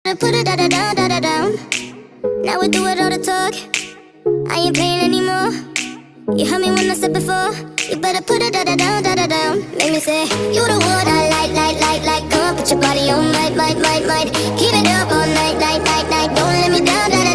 I put it down. Now we do it all the talk. I ain't playing anymore. You heard me when I said before. You better put it down. Make me say, you the one I like. Come on, put your body on, might. Keep it up all night. Don't let me down.